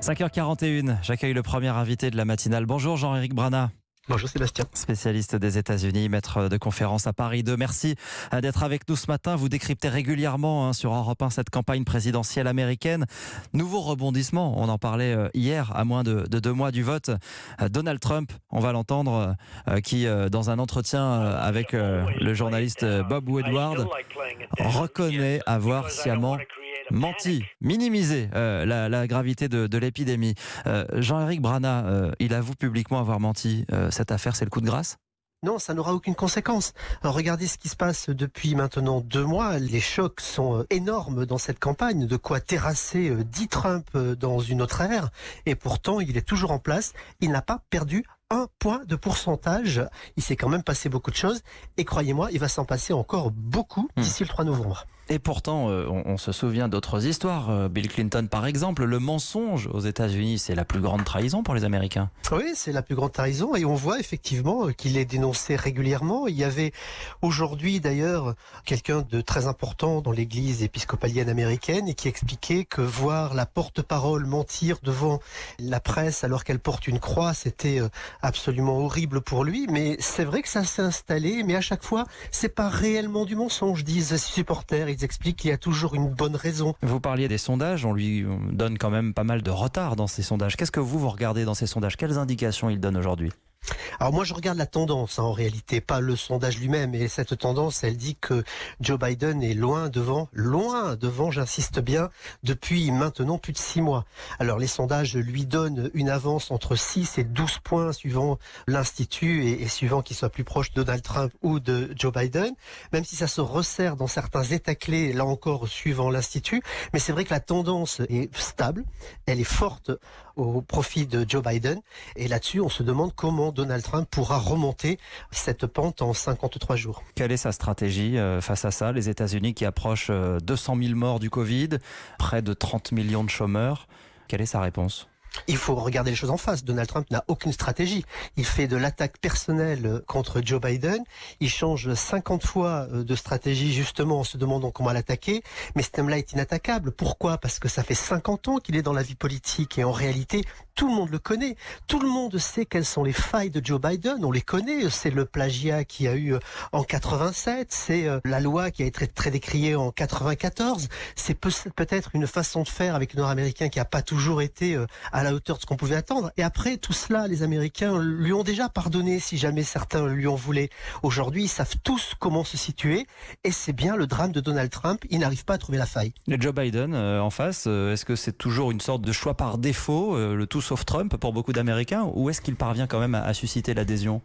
5h41, j'accueille le premier invité de la matinale. Bonjour Jean-Éric Brana. Bonjour Sébastien. Spécialiste des États-Unis, maître de conférence à Paris 2. Merci d'être avec nous ce matin. Vous décryptez régulièrement sur Europe 1 cette campagne présidentielle américaine. Nouveau rebondissement, on en parlait hier, à moins de 2 mois du vote. Donald Trump, on va l'entendre, qui dans un entretien avec le journaliste Bob Woodward, reconnaît avoir sciemment menti, minimisé la gravité de l'épidémie. Jean-Éric Brana, il avoue publiquement avoir menti. Cette affaire, c'est le coup de grâce ? Non, ça n'aura aucune conséquence. Alors, regardez ce qui se passe depuis maintenant 2 mois. Les chocs sont énormes dans cette campagne, de quoi terrasser dit Trump dans une autre ère. Et pourtant, il est toujours en place. Il n'a pas perdu 1 point de pourcentage. Il s'est quand même passé beaucoup de choses. Et croyez-moi, il va s'en passer encore beaucoup d'ici le 3 novembre. Et pourtant, on se souvient d'autres histoires. Bill Clinton, par exemple, le mensonge aux États-Unis, c'est la plus grande trahison pour les Américains. Oui, c'est la plus grande trahison. Et on voit effectivement qu'il est dénoncé régulièrement. Il y avait aujourd'hui, d'ailleurs, quelqu'un de très important dans l'église épiscopalienne américaine et qui expliquait que voir la porte-parole mentir devant la presse alors qu'elle porte une croix, c'était absolument horrible pour lui. Mais c'est vrai que ça s'est installé. Mais à chaque fois, c'est pas réellement du mensonge, disent ses supporters. Ils expliquent qu'il y a toujours une bonne raison. Vous parliez des sondages, on lui donne quand même pas mal de retard dans ces sondages. Qu'est-ce que vous regardez dans ces sondages ? Quelles indications il donne aujourd'hui ? Alors moi je regarde la tendance en réalité, pas le sondage lui-même, et cette tendance elle dit que Joe Biden est loin devant, j'insiste bien, depuis maintenant plus de 6 mois. Alors les sondages lui donnent une avance entre 6 et 12 points suivant l'institut et suivant qu'il soit plus proche de Donald Trump ou de Joe Biden, même si ça se resserre dans certains états clés, là encore suivant l'institut, mais c'est vrai que la tendance est stable, elle est forte au profit de Joe Biden, et là-dessus on se demande comment Donald Trump pourra remonter cette pente en 53 jours. Quelle est sa stratégie face à ça ? Les États-Unis qui approchent 200 000 morts du Covid, près de 30 millions de chômeurs. Quelle est sa réponse ? Il faut regarder les choses en face. Donald Trump n'a aucune stratégie. Il fait de l'attaque personnelle contre Joe Biden. Il change 50 fois de stratégie justement en se demandant comment l'attaquer. Mais ce thème-là est inattaquable. Pourquoi ? Parce que ça fait 50 ans qu'il est dans la vie politique et en réalité, tout le monde le connaît. Tout le monde sait quelles sont les failles de Joe Biden. On les connaît. C'est le plagiat qu'il y a eu en 87. C'est la loi qui a été très décriée en 94. C'est peut-être une façon de faire avec le Nord-Américain qui n'a pas toujours été à la hauteur de ce qu'on pouvait attendre. Et après, tout cela, les Américains lui ont déjà pardonné si jamais certains lui en voulaient. Aujourd'hui, ils savent tous comment se situer. Et c'est bien le drame de Donald Trump. Il n'arrive pas à trouver la faille. Et Joe Biden, en face, est-ce que c'est toujours une sorte de choix par défaut, le tout sauf Trump pour beaucoup d'Américains, ou est-ce qu'il parvient quand même à susciter l'adhésion ?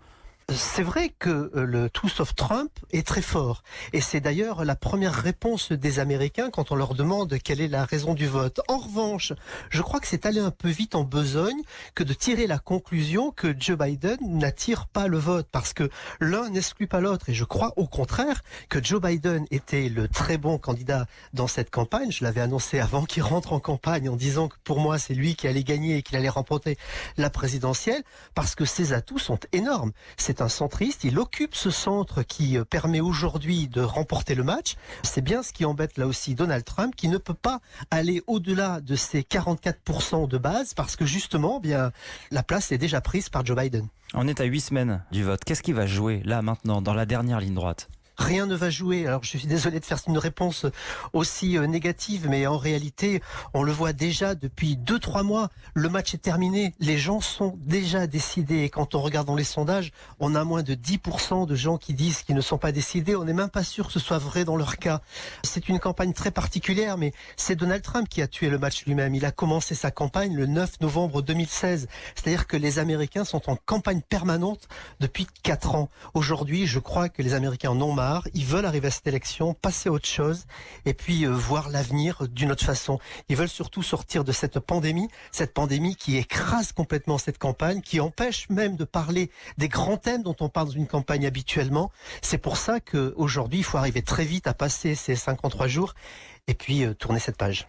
C'est vrai que le tout sauf Trump est très fort. Et c'est d'ailleurs la première réponse des Américains quand on leur demande quelle est la raison du vote. En revanche, je crois que c'est allé un peu vite en besogne que de tirer la conclusion que Joe Biden n'attire pas le vote. Parce que l'un n'exclut pas l'autre. Et je crois au contraire que Joe Biden était le très bon candidat dans cette campagne. Je l'avais annoncé avant qu'il rentre en campagne en disant que pour moi c'est lui qui allait gagner et qu'il allait remporter la présidentielle. Parce que ses atouts sont énormes. C'est un centriste, il occupe ce centre qui permet aujourd'hui de remporter le match. C'est bien ce qui embête là aussi Donald Trump, qui ne peut pas aller au-delà de ses 44% de base parce que justement, bien, la place est déjà prise par Joe Biden. On est à 8 semaines du vote. Qu'est-ce qui va jouer là maintenant, dans la dernière ligne droite ? Rien ne va jouer. Alors je suis désolé de faire une réponse aussi négative, mais en réalité, on le voit déjà depuis 2-3 mois. Le match est terminé. Les gens sont déjà décidés. Et quand on regarde dans les sondages, on a moins de 10% de gens qui disent qu'ils ne sont pas décidés. On n'est même pas sûr que ce soit vrai dans leur cas. C'est une campagne très particulière, mais c'est Donald Trump qui a tué le match lui-même. Il a commencé sa campagne le 9 novembre 2016. C'est-à-dire que les Américains sont en campagne permanente depuis 4 ans. Aujourd'hui, je crois que les Américains en ont marre. Ils veulent arriver à cette élection, passer à autre chose et puis voir l'avenir d'une autre façon. Ils veulent surtout sortir de cette pandémie qui écrase complètement cette campagne, qui empêche même de parler des grands thèmes dont on parle dans une campagne habituellement. C'est pour ça qu'aujourd'hui, il faut arriver très vite à passer ces 53 jours et puis tourner cette page.